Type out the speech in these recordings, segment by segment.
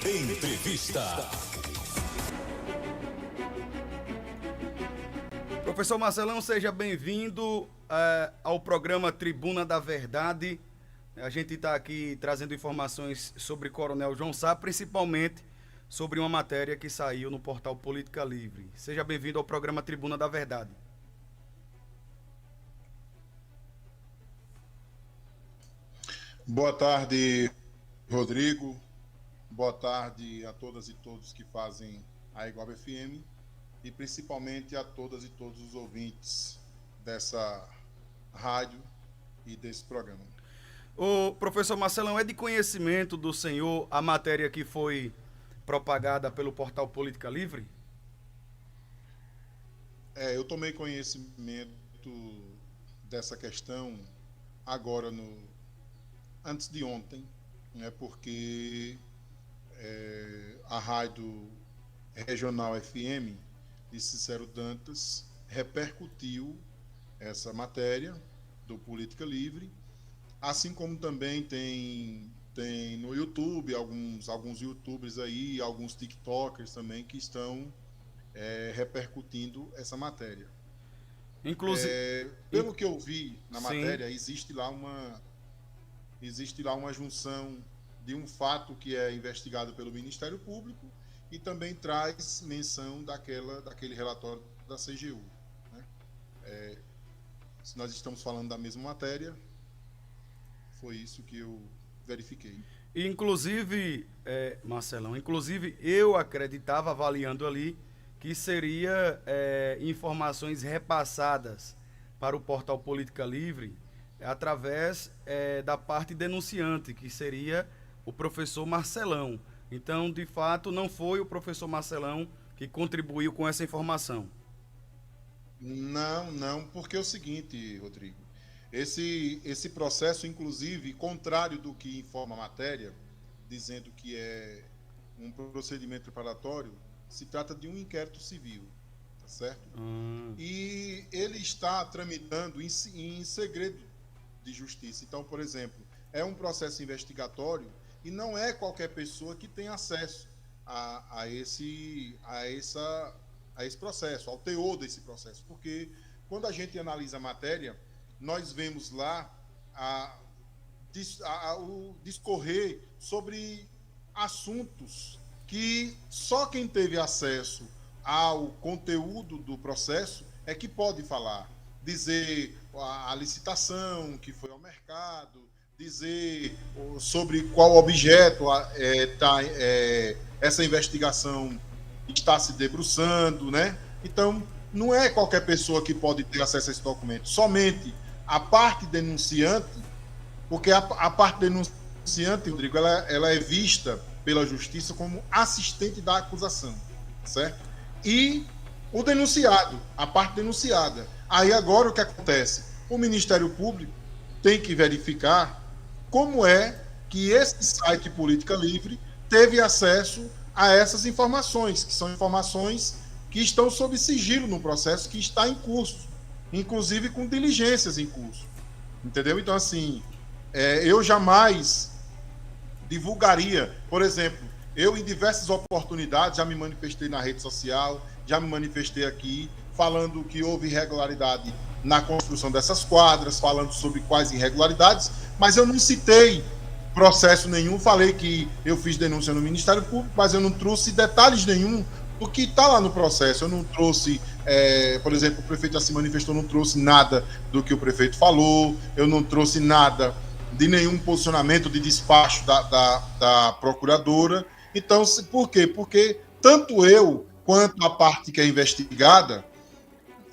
Entrevista. Professor Marcelão, seja bem-vindo ao programa Tribuna da Verdade. A gente está aqui trazendo informações sobre Coronel João Sá, principalmente sobre uma matéria que saiu no portal Política Livre. Seja bem-vindo ao programa Tribuna da Verdade. Boa tarde, Rodrigo. Boa tarde a todas e todos que fazem a Iguaba FM e principalmente a todas e todos os ouvintes dessa rádio e desse programa. O professor Marcelão, é de conhecimento do senhor a matéria que foi propagada pelo portal Política Livre? Eu tomei conhecimento dessa questão agora, antes de ontem, né, porque a rádio regional FM de Cícero Dantas repercutiu essa matéria do Política Livre, assim como também tem no YouTube alguns YouTubers aí, alguns TikTokers também que estão repercutindo essa matéria. Inclusive, pelo que eu vi na sim, matéria, existe lá uma junção de um fato que é investigado pelo Ministério Público e também traz menção daquele relatório da CGU. Né? Se nós estamos falando da mesma matéria, foi isso que eu verifiquei. inclusive, Marcelão, eu acreditava, avaliando ali, que seria informações repassadas para o portal Política Livre através da parte denunciante, que seria o professor Marcelão. Então, de fato, não foi o professor Marcelão que contribuiu com essa informação. Não, porque é o seguinte, Rodrigo, esse processo, inclusive, contrário do que informa a matéria, dizendo que é um procedimento preparatório, se trata de um inquérito civil, tá certo? E ele está tramitando em segredo de justiça. Então, por exemplo, é um processo investigatório e não é qualquer pessoa que tem acesso a esse processo, ao teor desse processo, porque quando a gente analisa a matéria, nós vemos lá o discorrer sobre assuntos que só quem teve acesso ao conteúdo do processo é que pode falar, dizer a licitação que foi ao mercado, dizer sobre qual objeto essa investigação está se debruçando, né? Então, não é qualquer pessoa que pode ter acesso a esse documento, somente a parte denunciante, porque a parte denunciante, Rodrigo, ela é vista pela justiça como assistente da acusação, certo? E o denunciado, a parte denunciada. Aí agora o que acontece? O Ministério Público tem que verificar como é que esse site Política Livre teve acesso a essas informações, que são informações que estão sob sigilo no processo que está em curso, inclusive com diligências em curso. Entendeu? Então, assim, eu jamais divulgaria, por exemplo, eu em diversas oportunidades já me manifestei na rede social, já me manifestei aqui, falando que houve irregularidade na construção dessas quadras, falando sobre quais irregularidades, mas eu não citei processo nenhum, falei que eu fiz denúncia no Ministério Público, mas eu não trouxe detalhes nenhum do que está lá no processo. Eu não trouxe, por exemplo, o prefeito já se manifestou, não trouxe nada do que o prefeito falou, eu não trouxe nada de nenhum posicionamento de despacho da procuradora. Então, por quê? Porque tanto eu quanto a parte que é investigada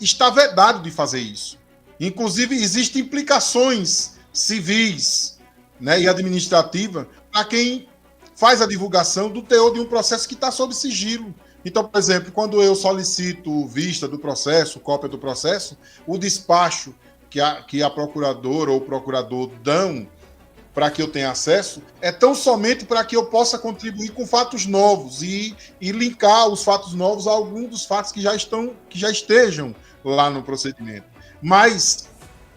está vedado de fazer isso. Inclusive, existem implicações civis, né, e administrativa para quem faz a divulgação do teor de um processo que está sob sigilo. Então, por exemplo, quando eu solicito vista do processo, cópia do processo, o despacho que a procuradora ou o procurador dão para que eu tenha acesso é tão somente para que eu possa contribuir com fatos novos e linkar os fatos novos a algum dos fatos que já estejam lá no procedimento. Mas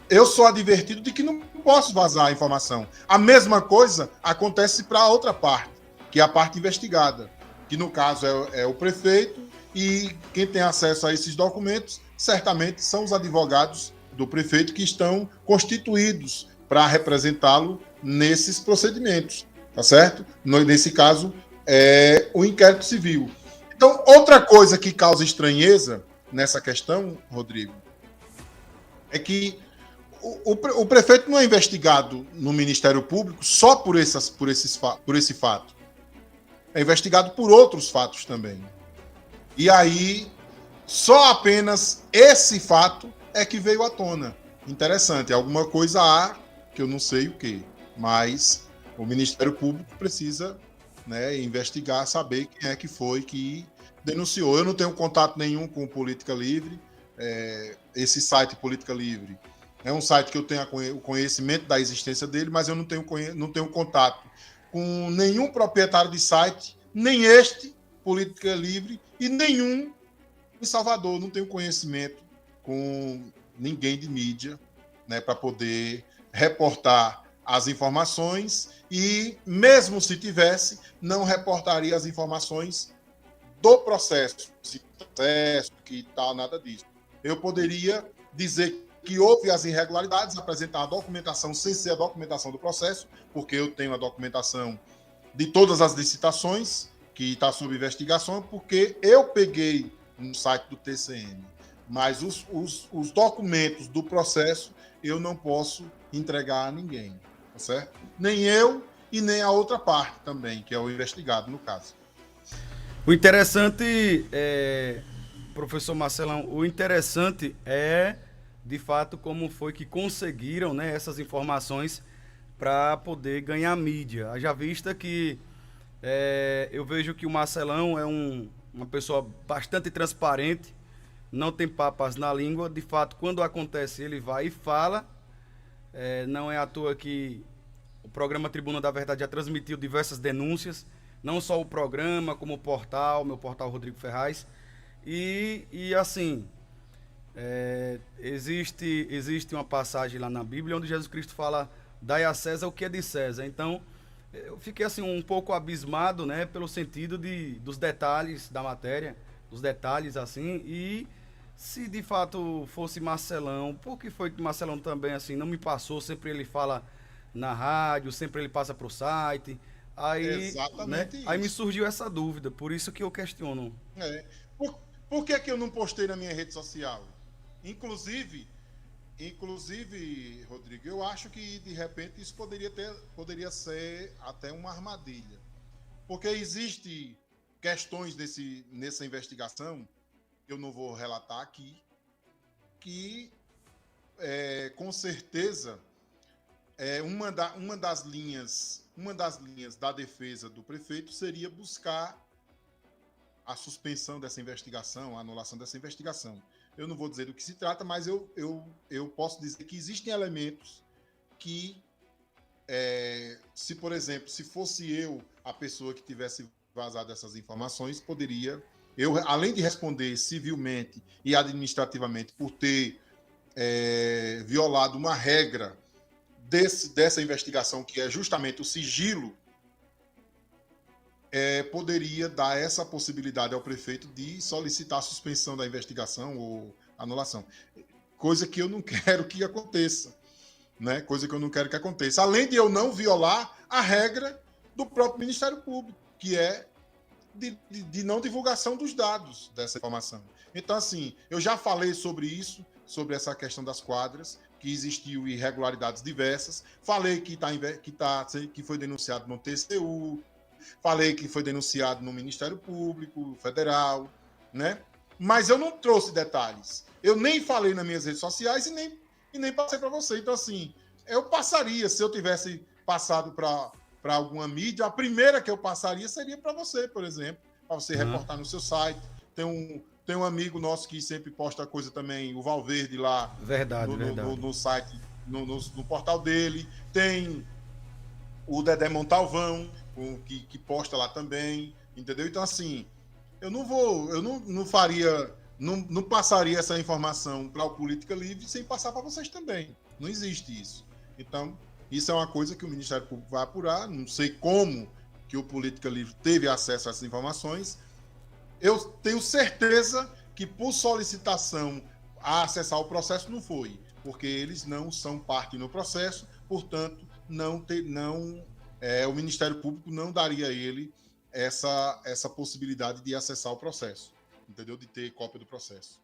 eu sou advertido de que não posso vazar a informação. A mesma coisa acontece para a outra parte. que é a parte investigada, que no caso é o prefeito, e quem tem acesso a esses documentos certamente são os advogados do prefeito que estão constituídos para representá-lo nesses procedimentos, tá certo? Nesse caso, é o inquérito civil. Então, outra coisa que causa estranheza nessa questão, Rodrigo, é que o prefeito não é investigado no Ministério Público só por esse fato. É investigado por outros fatos também. E aí, só apenas esse fato é que veio à tona. Interessante, alguma coisa há que eu não sei o que, mas o Ministério Público precisa, né, investigar, saber quem é que foi que denunciou. Eu não tenho contato nenhum com o Política Livre. Esse site Política Livre é um site que eu tenho o conhecimento da existência dele, mas eu não tenho contato com nenhum proprietário de site, nem este Política Livre e nenhum em Salvador. Não tenho conhecimento com ninguém de mídia, né, para poder reportar as informações, e mesmo se tivesse, não reportaria as informações do processo, que tal, nada disso. Eu poderia dizer que houve as irregularidades, apresentar a documentação sem ser a documentação do processo, porque eu tenho a documentação de todas as licitações que está sob investigação, porque eu peguei no site do TCM. Mas os documentos do processo eu não posso entregar a ninguém, tá certo? Nem eu e nem a outra parte também, que é o investigado, no caso. O interessante, professor Marcelão, o interessante é, de fato, como foi que conseguiram, né, essas informações para poder ganhar mídia. Haja vista que eu vejo que o Marcelão é uma pessoa bastante transparente, não tem papas na língua. De fato, quando acontece, ele vai e fala. Não é à toa que o programa Tribuna da Verdade já transmitiu diversas denúncias, não só o programa, como o portal, meu portal Rodrigo Ferraz. E assim, existe uma passagem lá na Bíblia onde Jesus Cristo fala: dai a César o que é de César. Então, eu fiquei assim um pouco abismado, né, pelo sentido dos detalhes da matéria, dos detalhes assim. E se de fato fosse Marcelão, por que foi que Marcelão também assim não me passou? Sempre ele fala na rádio, sempre ele passa pro site. Aí, exatamente, né, isso. aí me surgiu essa dúvida, por isso que eu questiono. Por que eu não postei na minha rede social? Inclusive, Rodrigo, eu acho que de repente isso poderia ser até uma armadilha. Porque existem questões nessa investigação, que eu não vou relatar aqui, que com certeza uma das linhas da defesa do prefeito seria buscar a suspensão dessa investigação, a anulação dessa investigação. Eu não vou dizer do que se trata, mas eu posso dizer que existem elementos que, se, por exemplo, se fosse eu a pessoa que tivesse vazado essas informações, eu, além de responder civilmente e administrativamente por ter violado uma regra dessa investigação, que é justamente o sigilo, poderia dar essa possibilidade ao prefeito de solicitar a suspensão da investigação ou anulação. Coisa que eu não quero que aconteça. Né? Coisa que eu não quero que aconteça. Além de eu não violar a regra do próprio Ministério Público, que é de não divulgação dos dados dessa informação. Então, assim, eu já falei sobre isso, sobre essa questão das quadras, que existiu irregularidades diversas. Falei que foi denunciado no TCU, falei que foi denunciado no Ministério Público Federal, né? Mas eu não trouxe detalhes. Eu nem falei nas minhas redes sociais e nem passei para você. Então, assim, eu passaria, se eu tivesse passado para alguma mídia, a primeira que eu passaria seria para você, por exemplo, para você reportar no seu site. Tem um amigo nosso que sempre posta coisa também, o Valverde, lá verdade. No site, no portal dele. Tem o Dedé Montalvão, que posta lá também, entendeu? Então, assim, eu não passaria essa informação para o Política Livre sem passar para vocês também. Não existe isso. Então, isso é uma coisa que o Ministério Público vai apurar. Não sei como que o Política Livre teve acesso a essas informações. Eu tenho certeza que por solicitação a acessar o processo não foi, porque eles não são parte no processo, portanto, o Ministério Público não daria a ele essa possibilidade de acessar o processo, entendeu? De ter cópia do processo.